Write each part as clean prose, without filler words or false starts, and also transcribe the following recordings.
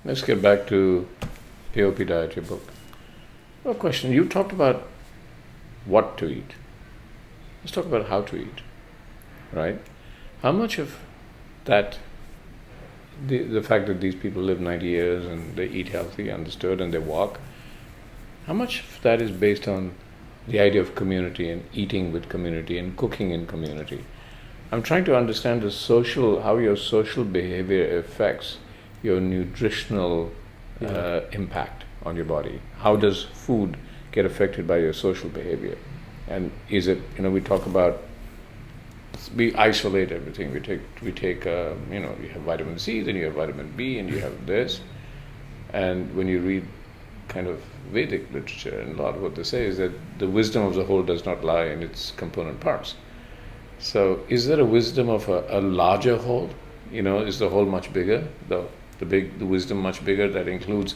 Let's get back to Pioppi Diet, your book. A question. You talked about what to eat. Let's talk about how to eat, right? How much of that, the fact that these people live 90 years and they eat healthy, understood, and they walk, how much of that is based on the idea of community and eating with community and cooking in community? I'm trying to understand how your social behavior affects your nutritional impact on your body. How does food get affected by your social behavior? And is it, we talk about, we isolate everything. We take you have vitamin C, then you have vitamin B, and you have this. And when you read kind of Vedic literature, and a lot of what they say is that the wisdom of the whole does not lie in its component parts. So is there a wisdom of a larger whole? Is the whole much bigger? The wisdom much bigger that includes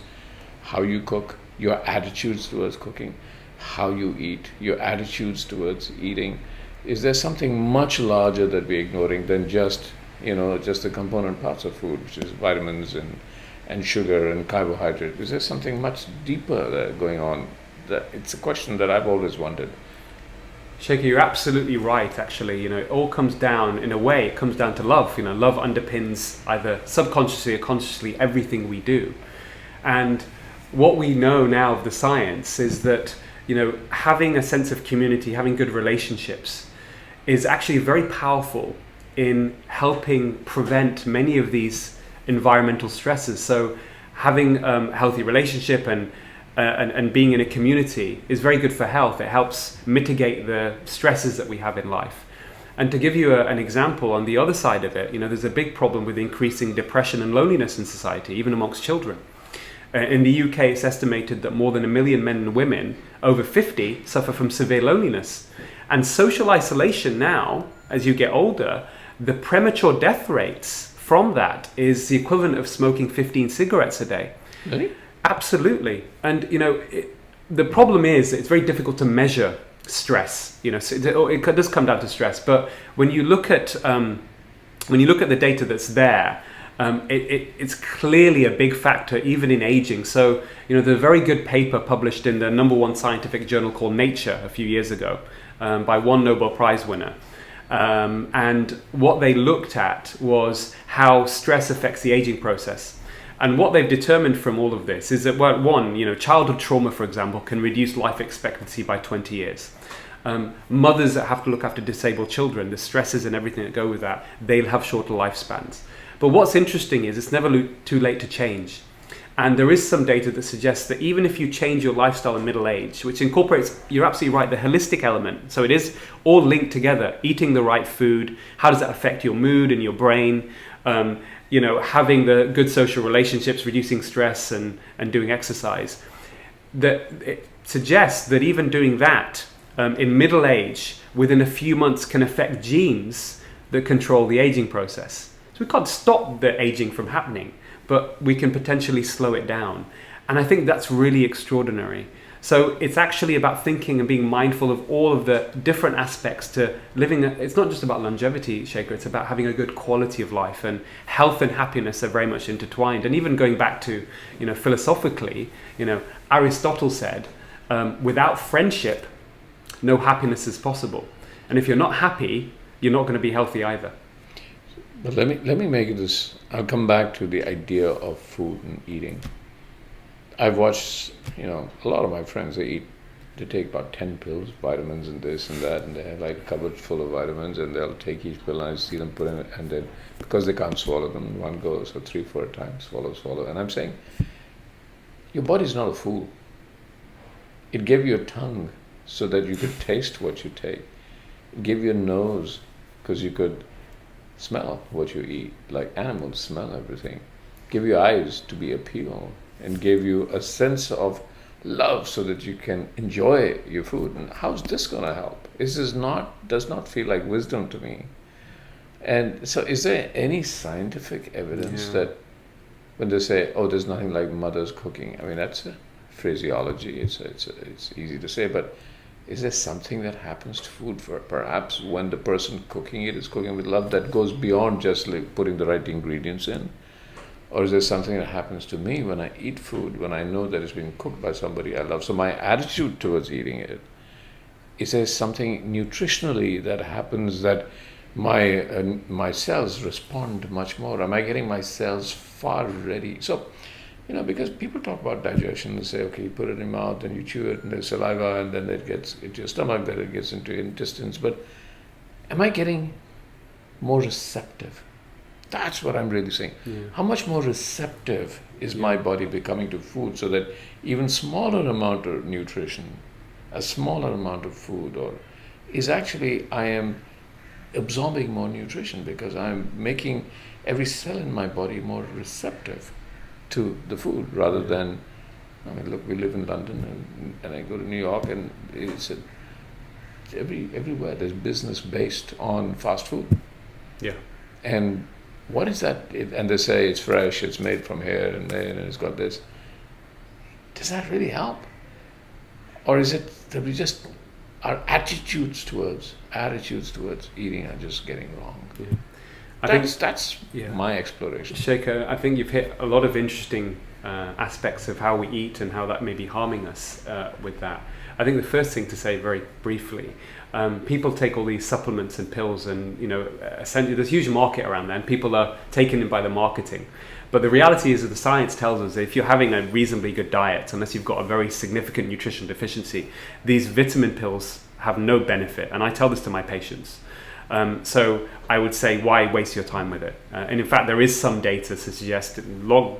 how you cook, your attitudes towards cooking, how you eat, your attitudes towards eating. Is there something much larger that we're ignoring than just the component parts of food, which is vitamins and sugar and carbohydrate? Is there something much deeper going on? It's a question that I've always wondered. Shekhar, you're absolutely right, actually. It all comes down, in a way, it comes down to love. Love underpins either subconsciously or consciously everything we do. And what we know now of the science is that, having a sense of community, having good relationships is actually very powerful in helping prevent many of these environmental stresses. So having a healthy relationship and being in a community is very good for health. It helps mitigate the stresses that we have in life. And to give you an example, on the other side of it, there's a big problem with increasing depression and loneliness in society, even amongst children. In the UK, it's estimated that more than 1 million men and women over 50 suffer from severe loneliness. And social isolation now, as you get older, the premature death rates from that is the equivalent of smoking 15 cigarettes a day. Really? Absolutely. And, the problem is it's very difficult to measure stress. So it does come down to stress. But when you look at the data that's there, it's clearly a big factor even in aging. So, there's a very good paper published in the #1 scientific journal called Nature a few years ago by one Nobel Prize winner. And what they looked at was how stress affects the aging process. And what they've determined from all of this is that, well, one, childhood trauma, for example, can reduce life expectancy by 20 years. Mothers that have to look after disabled children, the stresses and everything that go with that, they'll have shorter lifespans. But what's interesting is it's never too late to change. And there is some data that suggests that even if you change your lifestyle in middle age, which incorporates, you're absolutely right, the holistic element. So it is all linked together. Eating the right food, how does that affect your mood and your brain? Having the good social relationships, reducing stress and doing exercise. That it suggests that even doing that in middle age, within a few months, can affect genes that control the aging process. So we can't stop the aging from happening, but we can potentially slow it down. And I think that's really extraordinary. So it's actually about thinking and being mindful of all of the different aspects to living. It's not just about longevity, Shekhar, it's about having a good quality of life, and health and happiness are very much intertwined. And even going back to, philosophically, Aristotle said, without friendship, no happiness is possible. And if you're not happy, you're not going to be healthy either. But let me make this. I'll come back to the idea of food and eating. I've watched, a lot of my friends, they take about 10 pills, vitamins and this and that, and they have like a cupboard full of vitamins, and they'll take each pill, and I see them put in it, and then, because they can't swallow them in one go, so 3-4 times, swallow. And I'm saying, your body's not a fool. It gave you a tongue so that you could taste what you take. It gave you a nose because you could smell what you eat, like animals smell everything. Give you eyes to be appealed, and gave you a sense of love so that you can enjoy your food. And how's this going to help? Does not feel like wisdom to me. And so is there any scientific evidence that when they say, oh, there's nothing like mother's cooking, I mean, that's a phraseology, it's easy to say, but is there something that happens to food for perhaps when the person cooking it is cooking with love that goes beyond just like putting the right ingredients in? Or is there something that happens to me when I eat food, when I know that it's been cooked by somebody I love? So my attitude towards eating it, is there something nutritionally that happens that my cells respond much more? Am I getting my cells far ready? So, because people talk about digestion and say, okay, you put it in your mouth and you chew it and there's saliva and then it gets into your stomach, then it gets into your intestines. But am I getting more receptive? That's what I'm really saying. Yeah. How much more receptive is my body becoming to food, so that even smaller amount of nutrition, a smaller amount of food, or is actually I am absorbing more nutrition because I'm making every cell in my body more receptive to the food, rather than, look, we live in London and I go to New York and it's everywhere there's business based on fast food. Yeah. And what is that? And they say it's fresh, it's made from here and there, and it's got this. Does that really help? Or is it that we just, our attitudes towards eating are just getting wrong? Yeah. That's my exploration. Shekhar, I think you've hit a lot of interesting aspects of how we eat and how that may be harming us with that. I think the first thing to say very briefly, people take all these supplements and pills and, essentially there's a huge market around that and people are taken in by the marketing. But the reality is that the science tells us that if you're having a reasonably good diet, unless you've got a very significant nutrition deficiency, these vitamin pills have no benefit. And I tell this to my patients. So I would say, why waste your time with it? And in fact, there is some data to suggest,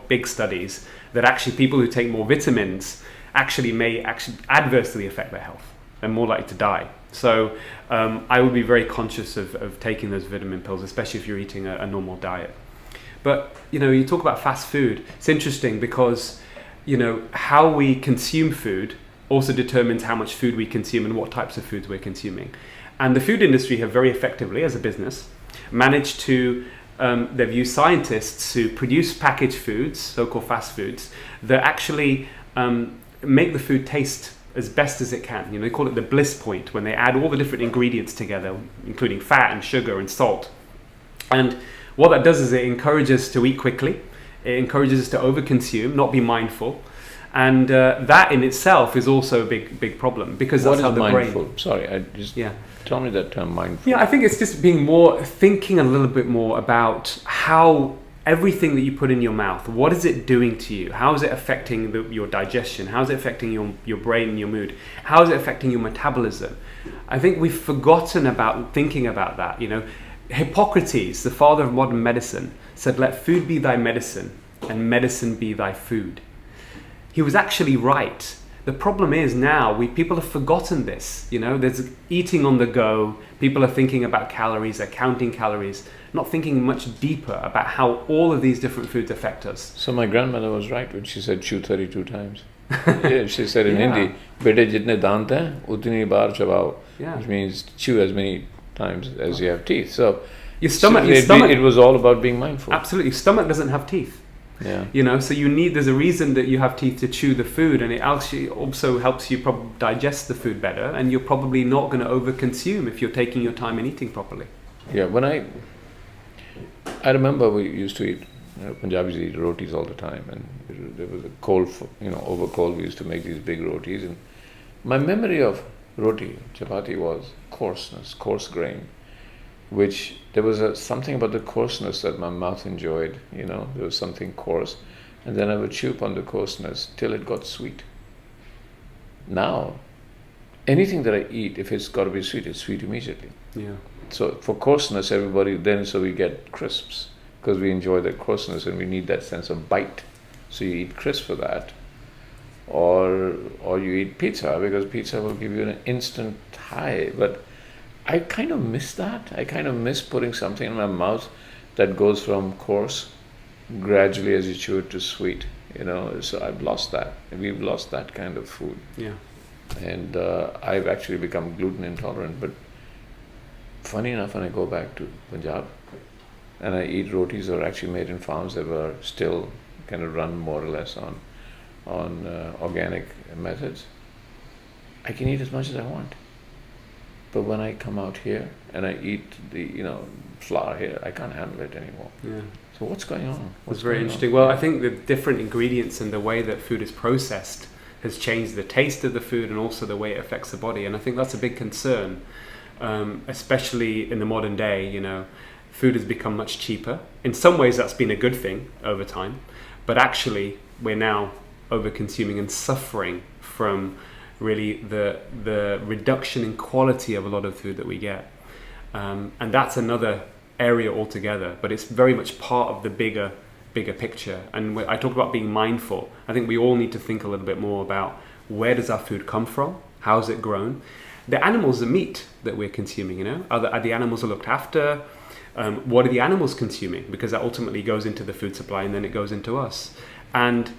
big studies, that actually people who take more vitamins may adversely affect their health. They're more likely to die. So I would be very conscious of taking those vitamin pills, especially if you're eating a normal diet. But, you talk about fast food. It's interesting because, how we consume food also determines how much food we consume and what types of foods we're consuming. And the food industry have very effectively, as a business, managed to, they've used scientists to produce packaged foods, so-called fast foods, that actually make the food taste as best as it can. They call it the bliss point, when they add all the different ingredients together, including fat and sugar and salt. And what that does is it encourages us to eat quickly. It encourages us to overconsume, not be mindful. And that in itself is also a big problem, because that's how the mindful? brain... Sorry, tell me that term, mindful. Yeah, I think it's just thinking a little bit more about how everything that you put in your mouth, what is it doing to you? How is it affecting your digestion? How is it affecting your brain and your mood? How is it affecting your metabolism? I think we've forgotten about thinking about that. Hippocrates, the father of modern medicine, said, "Let food be thy medicine, and medicine be thy food." He was actually right. The problem is now people have forgotten this. There's eating on the go. People are thinking about calories, they're counting calories, not thinking much deeper about how all of these different foods affect us. So my grandmother was right when she said chew 32 times. Yeah, she said in Hindi, "Bete jitne dant hain, utni baar chabao," which means chew as many times as you have teeth. So your stomach, it was all about being mindful. Absolutely, your stomach doesn't have teeth. Yeah. So there's a reason that you have teeth to chew the food, and it actually also helps you digest the food better, and you're probably not going to overconsume if you're taking your time and eating properly. Yeah, when I remember we used to eat, Punjabis eat rotis all the time, and there was a cold, over cold we used to make these big rotis, and my memory of roti, chapati was coarseness, coarse grain, which there was something about the coarseness that my mouth enjoyed, there was something coarse, and then I would chew upon the coarseness till it got sweet. Now, anything that I eat, if it's got to be sweet, it's sweet immediately. Yeah. So for coarseness, so we get crisps, because we enjoy that coarseness and we need that sense of bite. So you eat crisps for that. Or you eat pizza, because pizza will give you an instant high. But I kind of miss that. I kind of miss putting something in my mouth that goes from coarse gradually as you chew it to sweet. So I've lost that. We've lost that kind of food. Yeah. And I've actually become gluten intolerant. But funny enough, when I go back to Punjab and I eat rotis that are actually made in farms that were still kind of run more or less on organic methods, I can eat as much as I want. But when I come out here and I eat the flour here, I can't handle it anymore. Yeah. So what's going on? It's very interesting. Well, I think the different ingredients and the way that food is processed has changed the taste of the food and also the way it affects the body. And I think that's a big concern, especially in the modern day. Food has become much cheaper. In some ways, that's been a good thing over time. But actually, we're now over-consuming and suffering from really the reduction in quality of a lot of food that we get. And that's another area altogether, but it's very much part of the bigger picture. And I talk about being mindful. I think we all need to think a little bit more about where does our food come from? How is it grown? The animals, the meat that we're consuming, are the animals are looked after? What are the animals consuming? Because that ultimately goes into the food supply and then it goes into us. And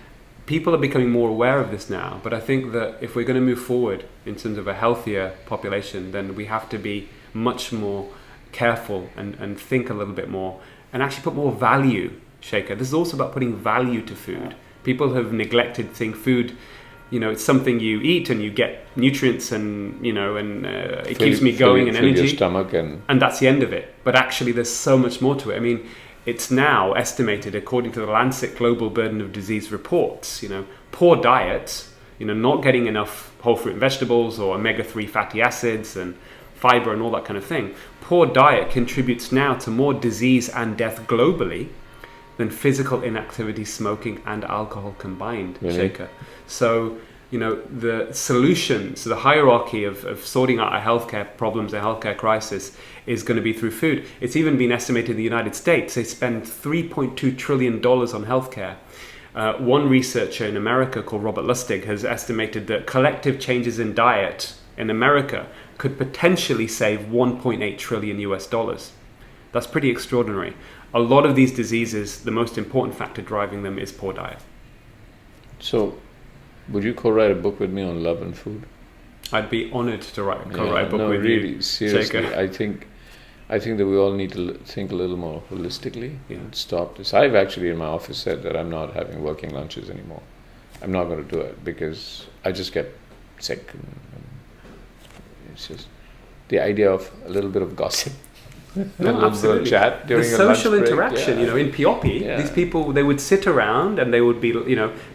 people are becoming more aware of this now. But I think that if we're going to move forward in terms of a healthier population, then we have to be much more careful and think a little bit more and actually put more value, Shekhar. This is also about putting value to food. People have neglected food, it's something you eat and you get nutrients and, it keeps me going and energy. Your stomach and that's the end of it. But actually there's so much more to it. I mean, it's now estimated, according to the Lancet Global Burden of Disease reports, poor diet, not getting enough whole fruit and vegetables or omega-3 fatty acids and fiber and all that kind of thing. Poor diet contributes now to more disease and death globally than physical inactivity, smoking and alcohol combined, really? Shekhar. So, the solutions, the hierarchy of sorting out our healthcare problems, a healthcare crisis, is going to be through food. It's even been estimated in the United States, they spend $3.2 trillion on healthcare. One researcher in America called Robert Lustig has estimated that collective changes in diet in America could potentially save 1.8 trillion US dollars. That's pretty extraordinary. A lot of these diseases, the most important factor driving them is poor diet. So, would you co-write a book with me on love and food? I'd be honored to co-write a book with really, you. Seriously, Shekhar. I think that we all need to think a little more holistically and stop this. I've actually in my office said that I'm not having working lunches anymore. I'm not going to do it because I just get sick. And it's just the idea of a little bit of gossip. No, absolutely. Chat during the a lunch social break, interaction, in Pioppi, these people, they would sit around and they would be,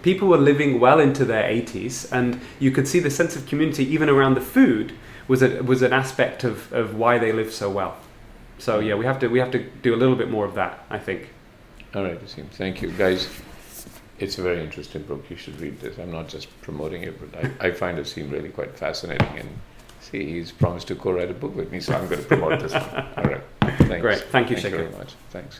people were living well into their 80s, and you could see the sense of community even around the food was an aspect of why they lived so well. So we have to do a little bit more of that, I think. All right, Aseem, thank you, guys. It's a very interesting book. You should read this. I'm not just promoting it, but I find Aseem really quite fascinating. And see, he's promised to co-write a book with me, so I'm going to promote this one. All right. Thanks. Great. Thank you, Shekhar. Shekhar. Very much. Thanks.